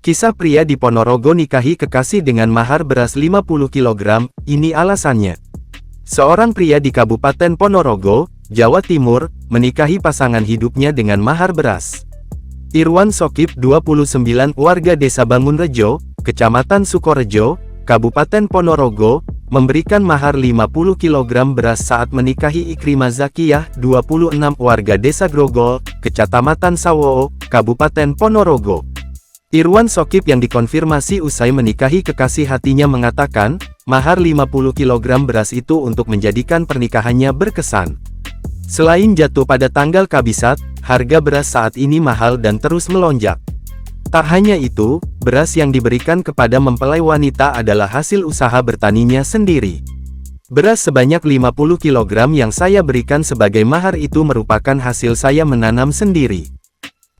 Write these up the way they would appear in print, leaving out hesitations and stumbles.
Kisah pria di Ponorogo nikahi kekasih dengan mahar beras 50 kg, ini alasannya. Seorang pria di Kabupaten Ponorogo, Jawa Timur, menikahi pasangan hidupnya dengan mahar beras. Irwan Sokip, 29, warga Desa Bangunrejo, Kecamatan Sukorejo, Kabupaten Ponorogo, memberikan mahar 50 kg beras saat menikahi Ikrimah Zakiyah, 26, warga Desa Grogol, Kecamatan Sawo, Kabupaten Ponorogo. Irwan Sokip yang dikonfirmasi usai menikahi kekasih hatinya mengatakan, mahar 50 kg beras itu untuk menjadikan pernikahannya berkesan. Selain jatuh pada tanggal kabisat, harga beras saat ini mahal dan terus melonjak. Tak hanya itu, beras yang diberikan kepada mempelai wanita adalah hasil usaha bertaninya sendiri. Beras sebanyak 50 kg yang saya berikan sebagai mahar itu merupakan hasil saya menanam sendiri.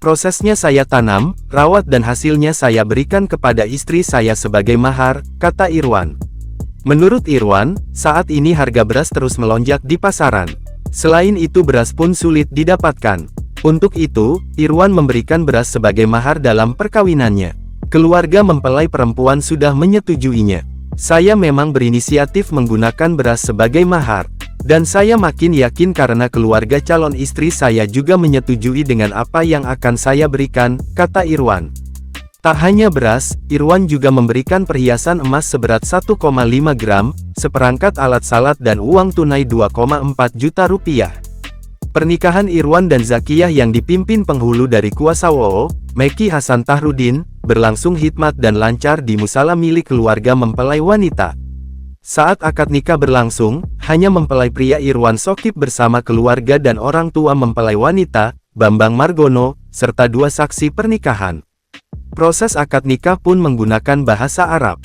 Prosesnya saya tanam, rawat dan hasilnya saya berikan kepada istri saya sebagai mahar, kata Irwan. Menurut Irwan, saat ini harga beras terus melonjak di pasaran. Selain itu beras pun sulit didapatkan. Untuk itu, Irwan memberikan beras sebagai mahar dalam perkawinannya. Keluarga mempelai perempuan sudah menyetujuinya. Saya memang berinisiatif menggunakan beras sebagai mahar. Dan saya makin yakin karena keluarga calon istri saya juga menyetujui dengan apa yang akan saya berikan, kata Irwan. Tak hanya beras, Irwan juga memberikan perhiasan emas seberat 1,5 gram, seperangkat alat salat dan uang tunai 2,4 juta rupiah. Pernikahan Irwan dan Zakiyah yang dipimpin penghulu dari Kuasa Wowo, Meki Hasan Tahrudin, berlangsung hikmat dan lancar di musala milik keluarga mempelai wanita. Saat akad nikah berlangsung, hanya mempelai pria Irwan Sokip bersama keluarga dan orang tua mempelai wanita, Bambang Margono, serta 2 saksi pernikahan. Proses akad nikah pun menggunakan bahasa Arab.